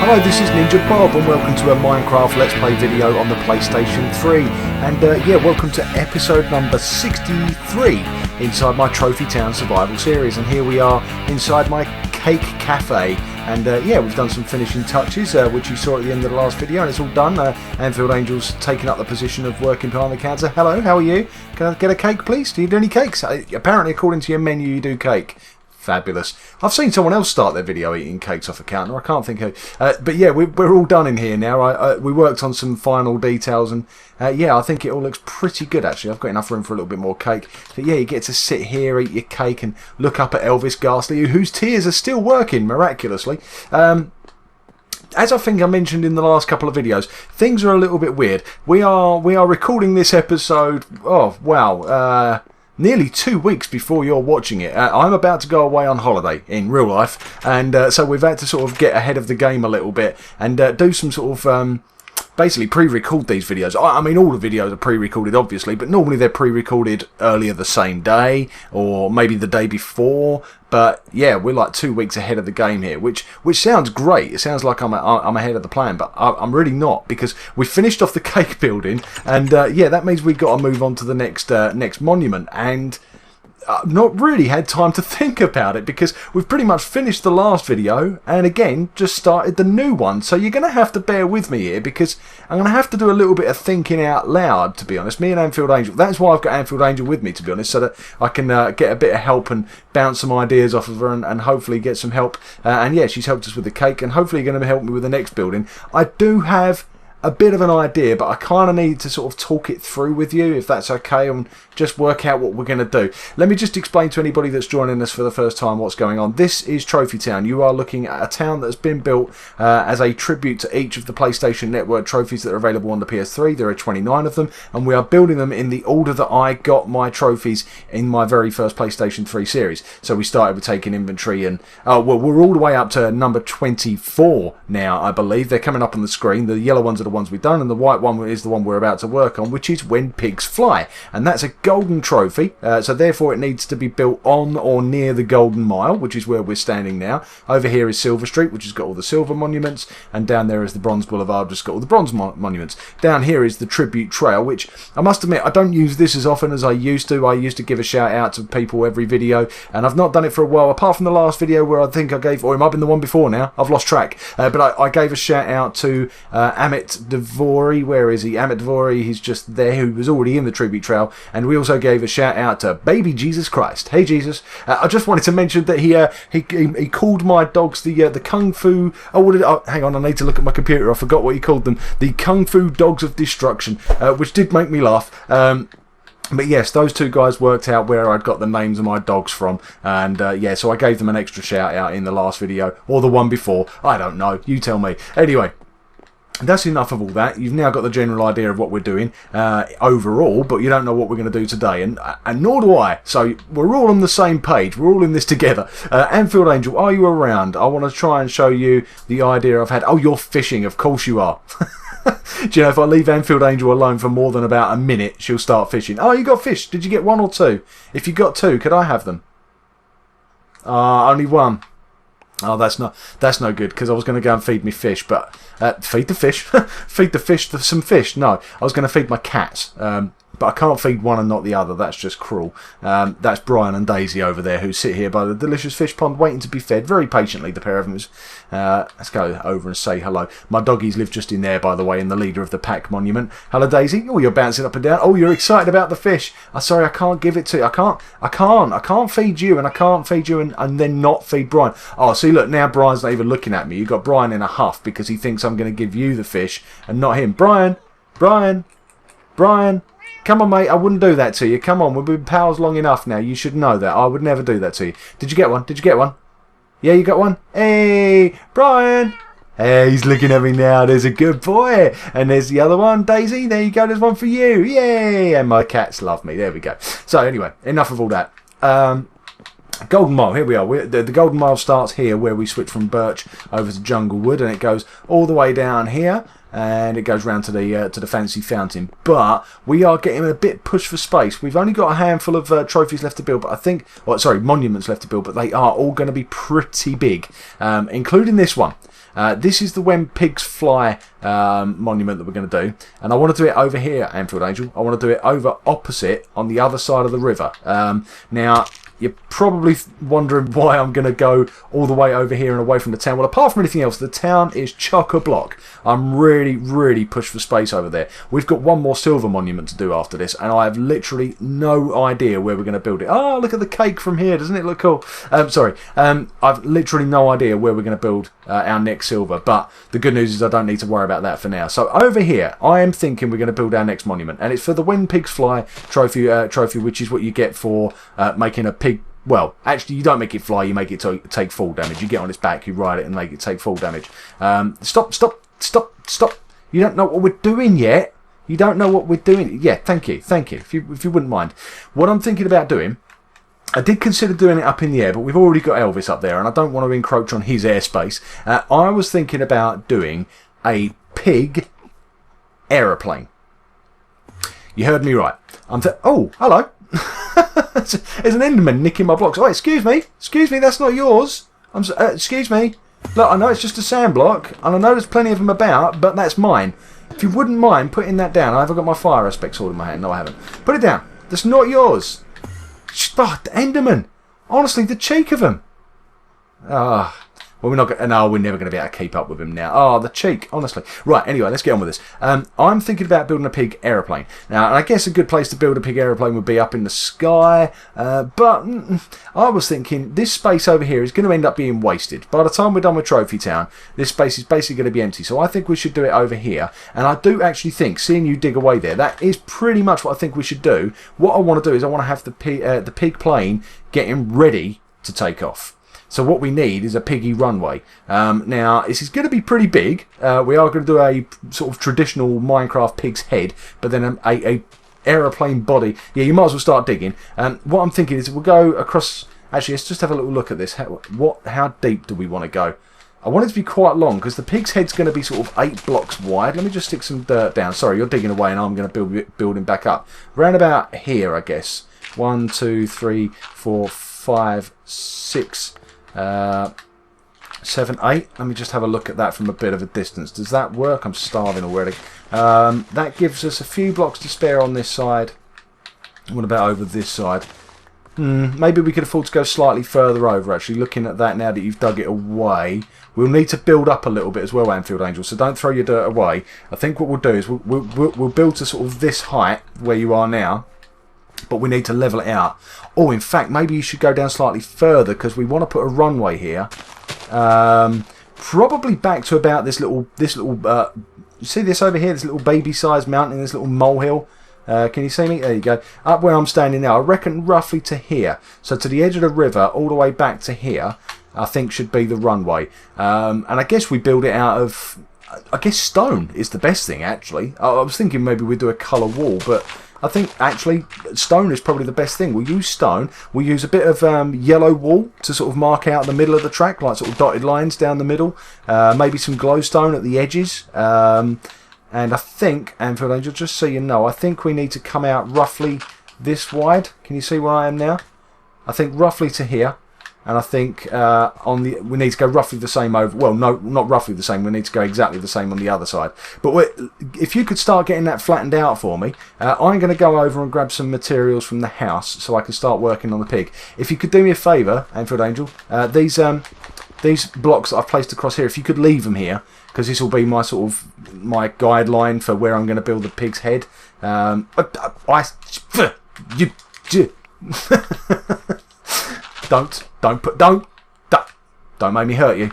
Hello, this is NinjaBob and welcome to a Minecraft Let's Play video on the PlayStation 3. And yeah, welcome to episode number 63 inside my Trophy Town Survival series. And here we are inside my cake cafe. And yeah, we've done some finishing touches, which you saw at the end of the last video, and it's all done. AnfieldAngel's taken up the position of working behind the counter. Hello, how are you? Can I get a cake, please? Do you do any cakes? Apparently, according to your menu, you do cake. Fabulous. I've seen someone else start their video eating cakes off a counter. I can't think who. But yeah, we're all done in here now. We worked on some final details, and yeah, I think it all looks pretty good actually. I've got enough room for a little bit more cake. But yeah, you get to sit here, eat your cake, and look up at Elvis Ghastly, whose tears are still working miraculously. As I think I mentioned in the last couple of videos, things are a little bit weird. We are recording this episode. Oh wow. Nearly 2 weeks before you're watching it. I'm about to go away on holiday in real life, and so we've had to sort of get ahead of the game a little bit and do some sort of basically pre-record these videos. I mean, all the videos are pre-recorded obviously, but normally they're pre-recorded earlier the same day or maybe the day before. But yeah, we're like 2 weeks ahead of the game here, which sounds great. It sounds like I'm ahead of the plan, but I'm really not, because we finished off the cake building, and yeah, that means we've got to move on to the next monument. And I've not really had time to think about it, because we've pretty much finished the last video and again just started the new one. So you're going to have to bear with me here, because I'm going to have to do a little bit of thinking out loud, to be honest. Me and AnfieldAngel, that's why I've got AnfieldAngel with me, to be honest, so that I can get a bit of help and bounce some ideas off of her and hopefully get some help. And yeah, she's helped us with the cake and hopefully going to help me with the next building. I do have a bit of an idea, but I kind of need to sort of talk it through with you, if that's okay, and just work out what we're going to do. Let me just explain to anybody that's joining us for the first time what's going on. This is Trophy Town. You are looking at a town that's been built as a tribute to each of the PlayStation Network trophies that are available on the PS3. There are 29 of them, and we are building them in the order that I got my trophies in my very first PlayStation 3 series. So we started with taking inventory, and well, we're all the way up to number 24 now, I believe. They're coming up on the screen. The yellow ones are the ones we've done, and the white one is the one we're about to work on, which is When Pigs Fly, and that's a golden trophy, so therefore it needs to be built on or near the Golden Mile, which is where we're standing now. Over here is Silver Street, which has got all the silver monuments, and down there is the Bronze Boulevard, which has got all the bronze monuments. Down here is the Tribute Trail, which I must admit I don't use this as often as I used to. I used to give a shout out to people every video, and I've not done it for a while, apart from the last video where I think I gave, or it might have been the one before now, I've lost track, but I gave a shout out to Amit Dvory. Where is he? Amit Dvory, he's just there, who was already in the Tribute Trail. And we also gave a shout out to Baby Jesus Christ. Hey Jesus. I just wanted to mention that he called my dogs the Kung Fu, hang on, I need to look at my computer, I forgot what he called them, the Kung Fu Dogs of Destruction, which did make me laugh. But yes, those two guys worked out where I'd got the names of my dogs from, and yeah, so I gave them an extra shout out in the last video, or the one before, I don't know, you tell me. Anyway, that's enough of all that. You've now got the general idea of what we're doing overall, but you don't know what we're going to do today, and nor do I. So we're all on the same page. We're all in this together. AnfieldAngel, are you around? I want to try and show you the idea I've had. Oh, you're fishing. Of course you are. Do you know, if I leave AnfieldAngel alone for more than about a minute, she'll start fishing. Oh, you got fish. Did you get one or two? If you got two, could I have them? Only one. Oh, that's no good, because I was going to go and feed me fish, but feed the fish, feed the fish some fish. No, I was going to feed my cats, but I can't feed one and not the other. That's just cruel. That's Brian and Daisy over there, who sit here by the delicious fish pond waiting to be fed very patiently, the pair of them. Let's go over and say hello. My doggies live just in there, by the way, in the leader of the pack monument. Hello, Daisy. Oh, you're bouncing up and down. Oh, you're excited about the fish. Sorry, I can't give it to you. I can't feed you, and I can't feed you and then not feed Brian. Oh, see, look, now Brian's not even looking at me. You've got Brian in a huff because he thinks I'm going to give you the fish and not him. Brian. Come on, mate, I wouldn't do that to you. Come on, we've been pals long enough now. You should know that. I would never do that to you. Did you get one? Did you get one? Yeah, you got one? Hey, Brian. Hey, he's looking at me now. There's a good boy. And there's the other one, Daisy. There you go. There's one for you. Yay. And my cats love me. There we go. So anyway, enough of all that. Golden Mile, here we are. The Golden Mile starts here, where we switch from birch over to jungle wood, and it goes all the way down here, and it goes round to the fancy fountain. But we are getting a bit pushed for space. We've only got a handful of trophies left to build, but I think, monuments left to build, but they are all going to be pretty big, including this one. This is the When Pigs Fly monument that we're going to do. And I want to do it over here, AnfieldAngel. I want to do it over opposite on the other side of the river. Now, you're probably wondering why I'm going to go all the way over here and away from the town. Well, apart from anything else, the town is chock-a-block. I'm really pushed for space over there. We've got one more silver monument to do after this, and I have literally no idea where we're going to build it. Oh, look at the cake from here. Doesn't it look cool? I've literally no idea where we're going to build our next silver, but the good news is I don't need to worry about that for now. So over here, I am thinking we're going to build our next monument, and it's for the When Pigs Fly trophy, which is what you get for making a pig. Well, actually, you don't make it fly, you make it take fall damage. You get on its back, you ride it, and make it take fall damage. Stop. You don't know what we're doing yet. You don't know what we're doing. Yeah, thank you. If you wouldn't mind. What I'm thinking about doing, I did consider doing it up in the air, but we've already got Elvis up there, and I don't want to encroach on his airspace. I was thinking about doing a pig aeroplane. You heard me right. Oh, hello. There's an Enderman nicking my blocks. Oh, excuse me, that's not yours. Excuse me. Look, I know it's just a sand block, and I know there's plenty of them about, but that's mine. If you wouldn't mind putting that down. I haven't got my fire aspect sword in my hand. No, I haven't. Put it down. That's not yours. Oh, the Enderman. Honestly, the cheek of him. Ah. Well, we're never going to be able to keep up with him now. Oh, the cheek, honestly. Right, anyway, let's get on with this. I'm thinking about building a pig aeroplane. Now, I guess a good place to build a pig aeroplane would be up in the sky, but I was thinking this space over here is going to end up being wasted. By the time we're done with Trophy Town, this space is basically going to be empty, so I think we should do it over here. And I do actually think, seeing you dig away there, that is pretty much what I think we should do. What I want to do is I want to have the pig plane getting ready to take off. So what we need is a piggy runway. Now, this is going to be pretty big. We are going to do a sort of traditional Minecraft pig's head, but then a aeroplane body. Yeah, you might as well start digging. What I'm thinking is we'll go across. Actually, let's just have a little look at this. How deep do we want to go? I want it to be quite long because the pig's head's going to be sort of 8 blocks wide. Let me just stick some dirt down. Sorry, you're digging away, and I'm going to build him back up. Round about here, I guess. 1, 2, 3, 4, 5, 6. 7, 8. Let me just have a look at that from a bit of a distance. Does that work? I'm starving already. That gives us a few blocks to spare on this side. What about over this side? Maybe we could afford to go slightly further over, actually. Looking at that now that you've dug it away. We'll need to build up a little bit as well, AnfieldAngel, so don't throw your dirt away. I think what we'll do is we'll build to sort of this height where you are now. But we need to level it out. Oh, in fact, maybe you should go down slightly further because we want to put a runway here. Probably back to about this little. You see this over here? This little baby-sized mountain, this little molehill. Can you see me? There you go. Up where I'm standing now, I reckon roughly to here. So to the edge of the river, all the way back to here, I think should be the runway. And I guess we build it out of. I guess stone is the best thing, actually. I was thinking maybe we'd do a colour wall, but I think actually stone is probably the best thing. We'll use stone. We'll use a bit of yellow wool to sort of mark out the middle of the track, like sort of dotted lines down the middle. Maybe some glowstone at the edges. And I think, AnfieldAngel, just so you know, I think we need to come out roughly this wide. Can you see where I am now? I think roughly to here. And I think we need to go roughly the same over. Well, no, not roughly the same. We need to go exactly the same on the other side. But if you could start getting that flattened out for me, I'm going to go over and grab some materials from the house so I can start working on the pig. If you could do me a favour, AnfieldAngel, these blocks that I've placed across here, if you could leave them here, because this will be my sort of my guideline for where I'm going to build the pig's head. Don't make me hurt you.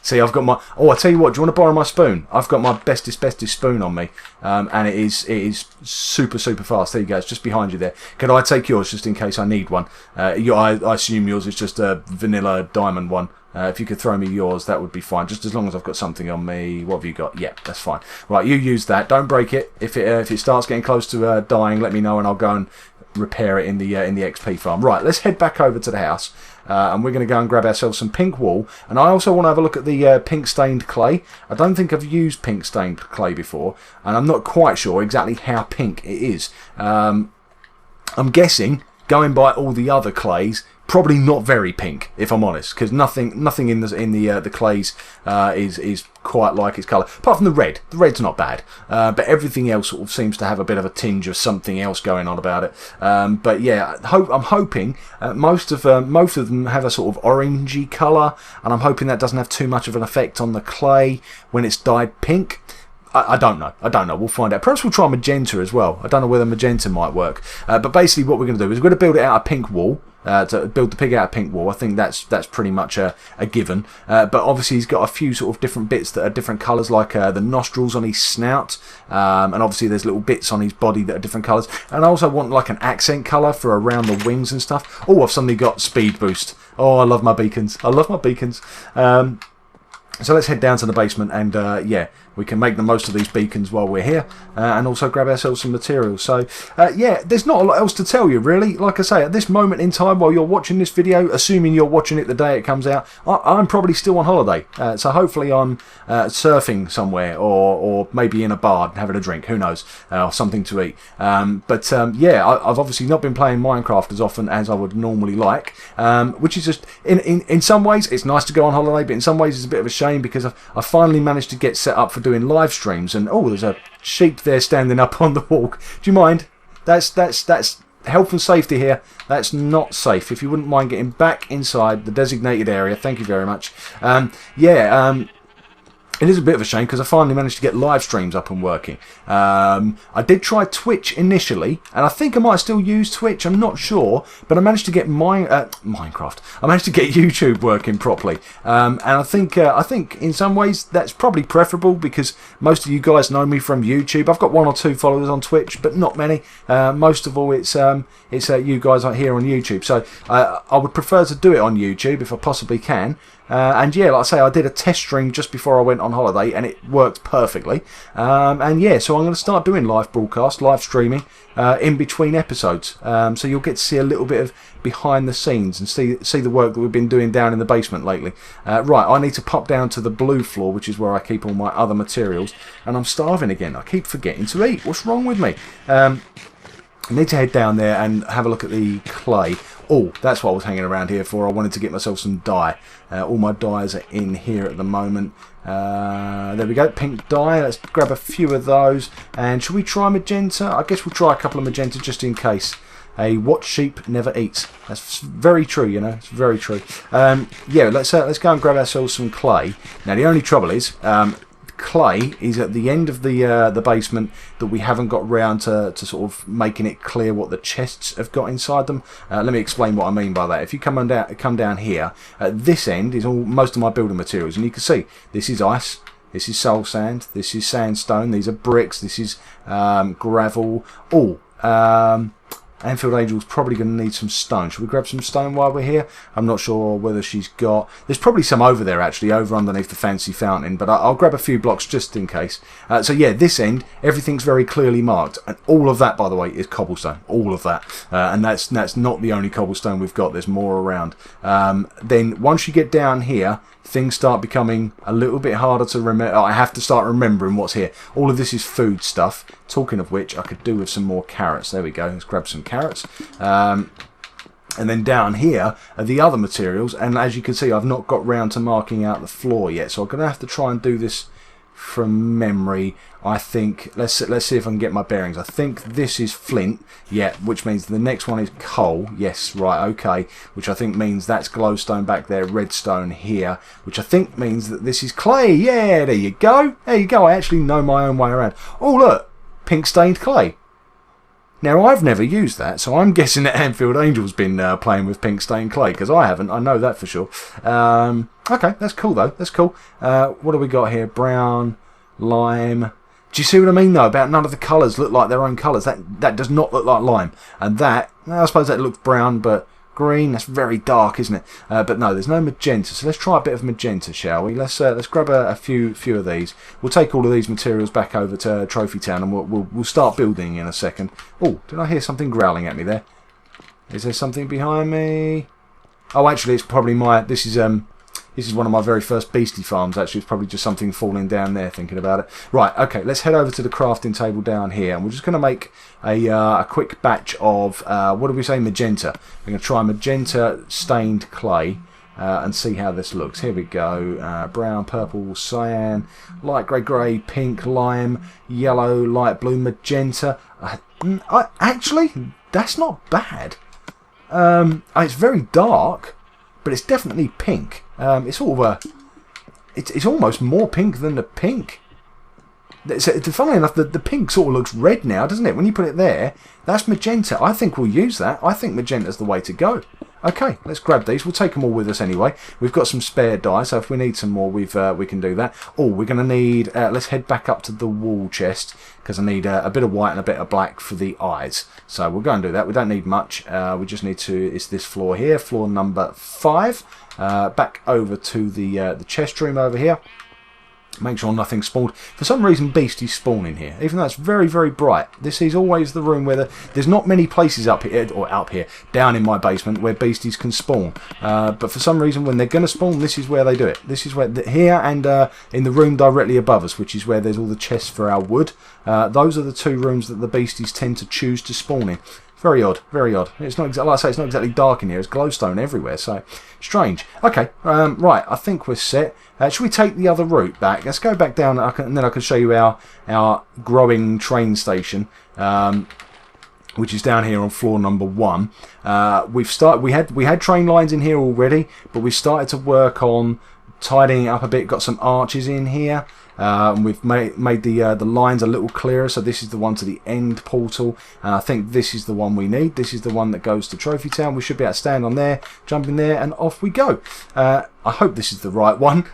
See, I've got my. Oh, I tell you what. Do you want to borrow my spoon? I've got my bestest spoon on me, and it is super fast. There you go. It's just behind you there. Can I take yours just in case I need one? I assume yours is just a vanilla diamond one. If you could throw me yours, that would be fine. Just as long as I've got something on me. What have you got? Yeah, that's fine. Right, you use that. Don't break it. If it starts getting close to dying, let me know, and I'll go and repair it in the XP farm. Right, let's head back over to the house, and we're going to go and grab ourselves some pink wool. And I also want to have a look at the pink stained clay. I don't think I've used pink stained clay before, and I'm not quite sure exactly how pink it is. I'm guessing, going by all the other clays, Probably not very pink, if I'm honest, because nothing in the clays is quite like its colour, apart from the red. The red's not bad, but everything else sort of seems to have a bit of a tinge of something else going on about it. But yeah, I'm hoping most of them have a sort of orangey colour, and I'm hoping that doesn't have too much of an effect on the clay when it's dyed pink. I don't know. We'll find out. Perhaps we'll try magenta as well. I don't know whether magenta might work. But basically what we're going to do is we're going to build it out of pink wool. To build the pig out of pink wool. I think that's pretty much a given. But obviously he's got a few sort of different bits that are different colours, like the nostrils on his snout. And obviously there's little bits on his body that are different colours. And I also want like an accent colour for around the wings and stuff. Oh, I've suddenly got speed boost. Oh, I love my beacons. So let's head down to the basement and yeah, we can make the most of these beacons while we're here, and also grab ourselves some materials. So yeah, there's not a lot else to tell you really. Like I say, at this moment in time while you're watching this video, assuming you're watching it the day it comes out, I'm probably still on holiday. So hopefully I'm surfing somewhere, or maybe in a bar having a drink, who knows, or something to eat. But yeah, I've obviously not been playing Minecraft as often as I would normally like, which is just, in some ways it's nice to go on holiday, but in some ways it's a bit of a shame because I finally managed to get set up for doing live streams. And oh, there's a sheep there standing up on the wall. Do you mind? That's health and safety here. That's not safe. If you wouldn't mind getting back inside the designated area, thank you very much. It is a bit of a shame because I finally managed to get live streams up and working. I did try Twitch initially, and I think I might still use Twitch, I'm not sure, but I managed to get Minecraft. I managed to get YouTube working properly. And I think in some ways that's probably preferable because most of you guys know me from YouTube. I've got 1 or 2 followers on Twitch, but not many. Most of all, it's you guys out here on YouTube. So I would prefer to do it on YouTube if I possibly can. And yeah, like I say, I did a test stream just before I went on holiday and it worked perfectly. And yeah, so I'm going to start doing live broadcast, live streaming in between episodes. So you'll get to see a little bit of behind the scenes and see the work that we've been doing down in the basement lately. Right, I need to pop down to the blue floor, which is where I keep all my other materials. And I'm starving again. I keep forgetting to eat. What's wrong with me? I need to head down there and have a look at the clay. Oh, that's what I was hanging around here for. I wanted to get myself some dye. All my dyes are in here at the moment. There we go, pink dye. Let's grab a few of those. And should we try magenta? I guess we'll try a couple of magenta just in case. What sheep never eats. That's very true, you know. It's very true. Yeah, let's go and grab ourselves some clay. Now, the only trouble is, clay is at the end of the basement that we haven't got round to sort of making it clear what the chests have got inside them. Let me explain what I mean by that. If you come down here, at this end is most of my building materials, and you can see this is ice, this is soul sand, this is sandstone, these are bricks, this is gravel. AnfieldAngel's probably going to need some stone. Should we grab some stone while we're here? I'm not sure whether she's got... There's probably some over there, actually, over underneath the fancy fountain, but I'll grab a few blocks just in case. So yeah, this end, everything's very clearly marked. And all of that, by the way, is cobblestone. All of that. And that's not the only cobblestone we've got. There's more around. Then once you get down here, things start becoming a little bit harder to remember. I have to start remembering what's here. All of this is food stuff. Talking of which, I could do with some more carrots. There we go. Let's grab some carrots. And then down here are the other materials. And as you can see, I've not got round to marking out the floor yet. So I'm going to have to try and do this from memory. I think, let's see if I can get my bearings. I think this is flint, yeah, which means the next one is coal. Yes, right, okay, which I think means that's glowstone back there, redstone here, which I think means that this is clay. Yeah, there you go. There you go. I actually know my own way around. Oh, look, pink stained clay. Now, I've never used that, so I'm guessing that AnfieldAngel's been playing with pink stained clay, because I haven't. I know that for sure. Okay, that's cool, though. That's cool. What do we got here? Brown, lime. Do you see what I mean, though, about none of the colours look like their own colours? That does not look like lime. And that, well, I suppose that looks brown, but green, that's very dark, isn't it? But no, there's no magenta, so let's try a bit of magenta, shall we? Let's grab a few of these. We'll take all of these materials back over to Trophy Town, and we'll start building in a second. Oh, did I hear something growling at me there? Is there something behind me? Oh, actually, it's probably this is This is one of my very first beastie farms, actually. It's probably just something falling down there, thinking about it. Right, okay, let's head over to the crafting table down here. And we're just going to make a quick batch of, what did we say, magenta. We're going to try magenta stained clay and see how this looks. Here we go. Brown, purple, cyan, light grey, pink, lime, yellow, light blue, magenta. Actually, that's not bad. It's very dark, but it's definitely pink. It's sort of it's almost more pink than the pink. Funnily enough, the pink sort of looks red now, doesn't it? When you put it there, that's magenta. I think we'll use that. I think magenta's the way to go. Okay, let's grab these. We'll take them all with us anyway. We've got some spare dye, so if we need some more, we can do that. Oh, we're going to need... let's head back up to the wall chest, because I need a bit of white and a bit of black for the eyes. So we'll go and do that. We don't need much. We just need to... It's this floor here, floor number 5. Back over to the chest room over here. Make sure nothing spawned. For some reason, beasties spawn in here, even though it's very, very bright. This is always the room where there's not many places up here, or up here, down in my basement, where beasties can spawn. But for some reason, when they're going to spawn, this is where they do it. This is where, here and in the room directly above us, which is where there's all the chests for our wood. Those are the 2 rooms that the beasties tend to choose to spawn in. Very odd, very odd. It's not exactly, like I say, it's not exactly dark in here. It's glowstone everywhere, so strange. Okay, right. I think we're set. Should we take the other route back? Let's go back down, and then I can show you our growing train station, which is down here on floor number 1. We had train lines in here already, but we started to work on tidying it up a bit. Got some arches in here. We've made the lines a little clearer, so this is the one to the end portal, and I think this is the one we need. This is the one that goes to Trophy Town. We should be able to stand on there, jump in there, and off we go. I hope this is the right one.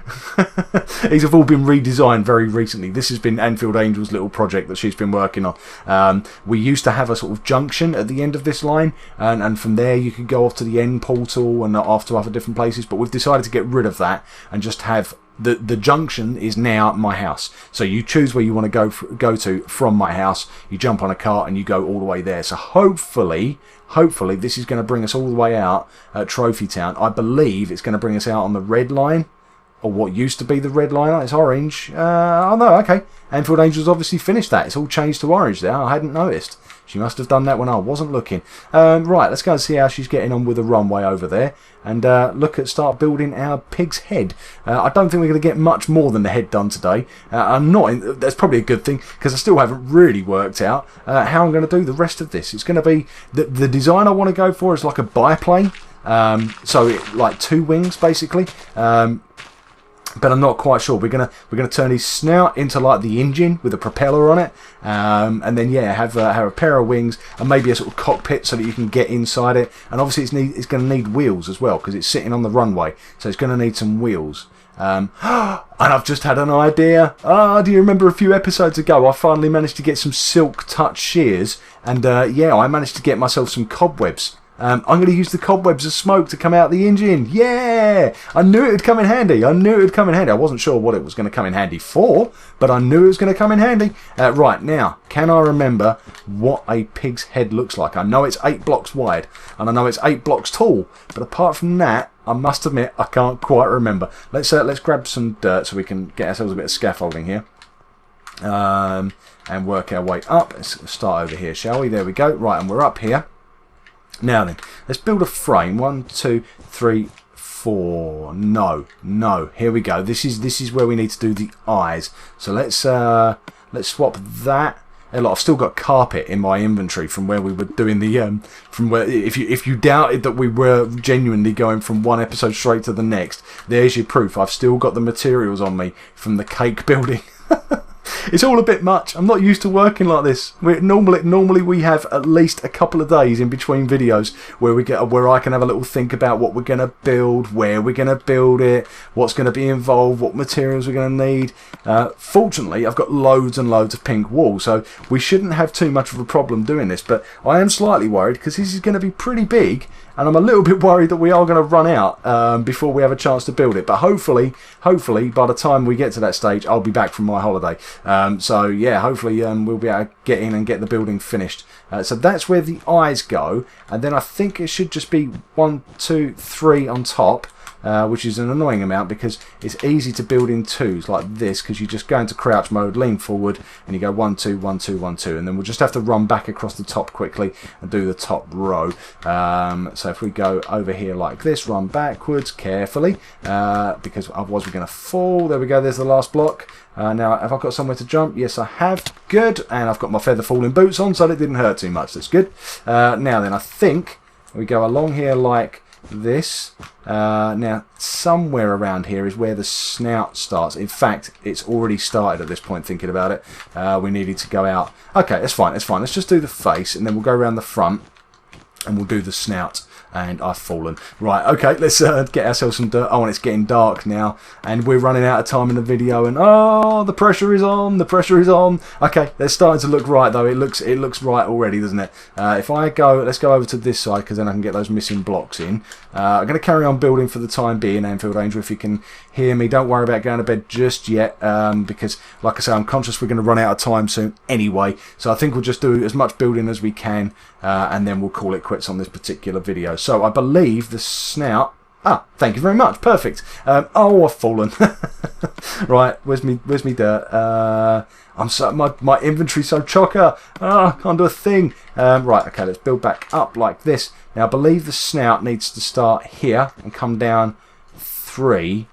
These have all been redesigned very recently. This has been AnfieldAngel's little project that she's been working on. We used to have a sort of junction at the end of this line, and from there you could go off to the end portal and off to other different places, but we've decided to get rid of that and just have the junction is now my house. So you choose where you want to go to from my house. You jump on a cart and you go all the way there. So hopefully this is going to bring us all the way out at Trophy Town. I believe it's going to bring us out on the red line, or what used to be the red line. It's orange. Oh no, okay. AnfieldAngel's obviously finished that. It's all changed to orange there. I hadn't noticed. She must have done that when I wasn't looking. Right, let's go and see how she's getting on with the runway over there, and start building our pig's head. I don't think we're going to get much more than the head done today. That's probably a good thing, because I still haven't really worked out how I'm going to do the rest of this. It's going to be the design I want to go for is like a biplane, like 2 wings basically. But I'm not quite sure. We're gonna turn his snout into like the engine with a propeller on it, and then have a pair of wings and maybe a sort of cockpit so that you can get inside it. And obviously it's going to need wheels as well, because it's sitting on the runway, so it's going to need some wheels. And I've just had an idea. Do you remember a few episodes ago I finally managed to get some silk touch shears, and I managed to get myself some cobwebs. I'm going to use the cobwebs of smoke to come out the engine. Yeah! I knew it would come in handy. I wasn't sure what it was going to come in handy for, but I knew it was going to come in handy. Right, now, can I remember what a pig's head looks like? I know it's 8 blocks wide, and I know it's 8 blocks tall, but apart from that, I must admit, I can't quite remember. Let's grab some dirt so we can get ourselves a bit of scaffolding here. And work our way up. Let's start over here, shall we? There we go. Right, and we're up here. Now then, let's build a frame. 1, 2, 3, 4. No. Here we go. This is where we need to do the eyes. So let's swap that. Hey, look, I've still got carpet in my inventory from where we were doing the from where if you doubted that we were genuinely going from one episode straight to the next, there's your proof. I've still got the materials on me from the cake building. It's all a bit much. I'm not used to working like this. Normally we have at least a couple of days in between videos where I can have a little think about what we're going to build, where we're going to build it, what's going to be involved, what materials we're going to need. Fortunately, I've got loads and loads of pink wool, so we shouldn't have too much of a problem doing this. But I am slightly worried because this is going to be pretty big, and I'm a little bit worried that we are going to run out before we have a chance to build it. But hopefully, by the time we get to that stage, I'll be back from my holiday. So yeah, hopefully we'll be able to get in and get the building finished. So that's where the eyes go, and then I think it should just be 1, 2, 3 on top. which is an annoying amount because it's easy to build in twos like this, because you just go into crouch mode, lean forward, and you go 1 2 1 2 1 2, and then we'll just have to run back across the top quickly and do the top row. So if we go over here like this, run backwards carefully, because otherwise we're going to fall. There we go, there's the last block. Now, have I got somewhere to jump? Yes, I have. Good. And I've got my feather falling boots on, so it didn't hurt too much. That's good. Now then, I think we go along here like this. Now, somewhere around here is where the snout starts. In fact, it's already started at this point, thinking about it. We needed to go out. Okay, that's fine. That's fine. Let's just do the face, and then we'll go around the front, and we'll do the snout. And I've fallen. Right, okay, let's get ourselves some dirt. Oh, and it's getting dark now, and we're running out of time in the video, and oh, the pressure is on, the pressure is on. Okay, they're starting to look right, though. It looks right already, doesn't it? If I go, let's go over to this side, because then I can get those missing blocks in. I'm going to carry on building for the time being, AnfieldAngel, if you can hear me. Don't worry about going to bed just yet, because, like I say, I'm conscious we're going to run out of time soon anyway, so I think we'll just do as much building as we can, and then we'll call it quits on this particular video. So I believe the snout... Ah, thank you very much. Perfect. Oh, I've fallen. Right, where's me dirt? I'm so my inventory's so chocker. I can't do a thing. Right, okay, let's build back up like this. Now I believe the snout needs to start here and come down 3.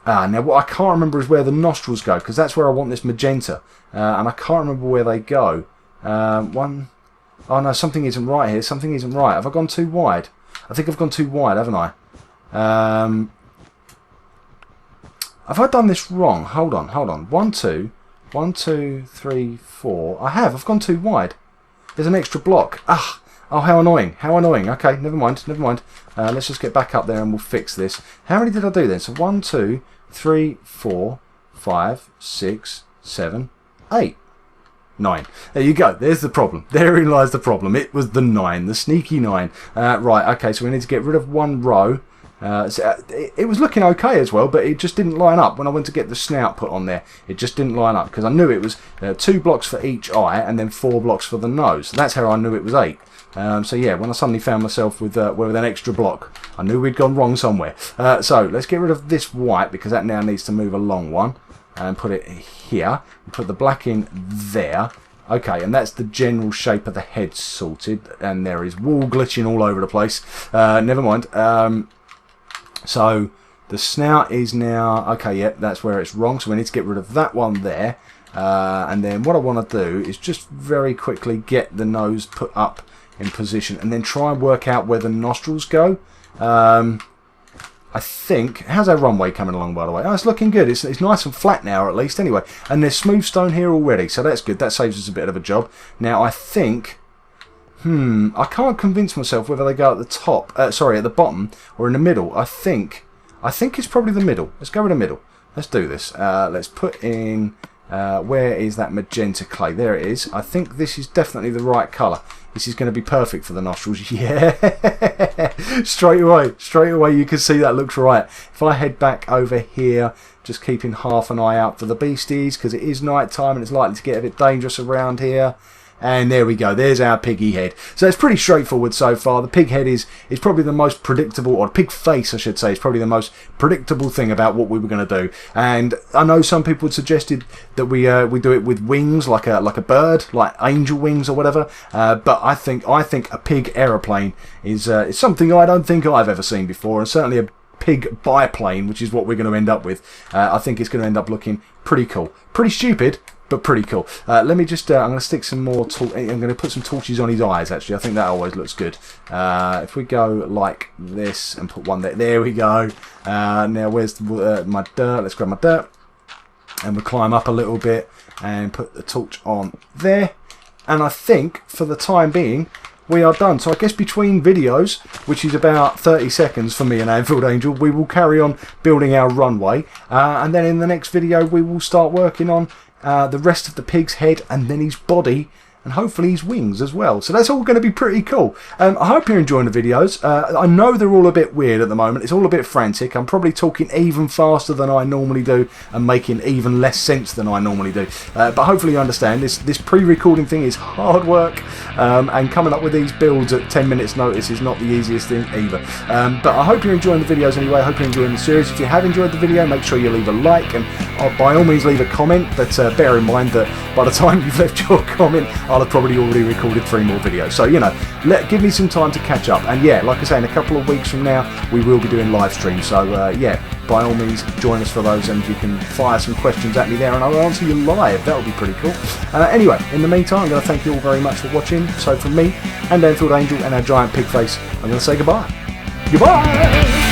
Now what I can't remember is where the nostrils go, because that's where I want this magenta, and I can't remember where they go. One. Oh no, something isn't right here. Something isn't right. Have I gone too wide? I think I've gone too wide, haven't I? Have I done this wrong? Hold on, hold on. 1 2 1 2 3 4. I've gone too wide. There's an extra block. Ah, oh, how annoying, how annoying. Okay, never mind, never mind. Let's just get back up there and we'll fix this. How many did I do then? So 1 2 3 4 5 6 7 8 9. There you go. There's the problem. Therein lies the problem. It was the 9, the sneaky 9. Right, okay, so we need to get rid of one row. It was looking okay as well, but it just didn't line up when I went to get the snout put on there. It just didn't line up, because I knew it was 2 blocks for each eye and then 4 blocks for the nose. So that's how I knew it was 8. So yeah, when I suddenly found myself with an extra block, I knew we'd gone wrong somewhere. So let's get rid of this white, because that now needs to move along one. And put it here, and put the black in there. Okay, and that's the general shape of the head sorted, and there is wall glitching all over the place. Never mind. So the snout is now, okay, yeah, that's where it's wrong, so we need to get rid of that one there. And then what I want to do is just very quickly get the nose put up in position, and then try and work out where the nostrils go. I think, how's our runway coming along, by the way? Oh, it's looking good. It's nice and flat now, at least, anyway. And there's smooth stone here already, so that's good. That saves us a bit of a job. Now, I think, I can't convince myself whether they go at the top, sorry, at the bottom, or in the middle. I think it's probably the middle. Let's go with the middle. Let's do this. Let's put in, where is that magenta clay? There it is. I think this is definitely the right colour. This is going to be perfect for the nostrils. Yeah, straight away you can see that looks right. If I head back over here, just keeping half an eye out for the beasties, because it is night time and it's likely to get a bit dangerous around here. And there we go, there's our piggy head. So it's pretty straightforward so far. The pig head is probably the most predictable, or pig face I should say, is probably the most predictable thing about what we were going to do. And I know some people had suggested that we do it with wings, like a bird, like angel wings or whatever. But I think a pig aeroplane is something I don't think I've ever seen before, and certainly a pig biplane, which is what we're going to end up with. I think it's going to end up looking pretty cool. Pretty stupid, but pretty cool. Let me just, I'm going to stick some more, I'm going to put some torches on his eyes, actually. I think that always looks good. If we go like this and put one there, there we go. Now where's my dirt? Let's grab my dirt. And we'll climb up a little bit and put the torch on there. And I think, for the time being, we are done. So I guess between videos, which is about 30 seconds for me and AnfieldAngel, we will carry on building our runway. And then in the next video, we will start working on the rest of the pig's head and then his body, and hopefully his wings as well. So that's all going to be pretty cool. I hope you're enjoying the videos. I know they're all a bit weird at the moment. It's all a bit frantic. I'm probably talking even faster than I normally do and making even less sense than I normally do. But hopefully you understand this pre-recording thing is hard work, and coming up with these builds at 10 minutes notice is not the easiest thing either. But I hope you're enjoying the videos anyway. I hope you're enjoying the series. If you have enjoyed the video, make sure you leave a like, and by all means leave a comment, but bear in mind that by the time you've left your comment, I'll have probably already recorded 3 more videos. So, you know, give me some time to catch up. And yeah, like I say, in a couple of weeks from now, we will be doing live streams. So yeah, by all means, join us for those, and you can fire some questions at me there, and I'll answer you live. That'll be pretty cool. Anyway, in the meantime, I'm going to thank you all very much for watching. So from me and AnfieldAngel and our giant pig face, I'm going to say goodbye. Goodbye!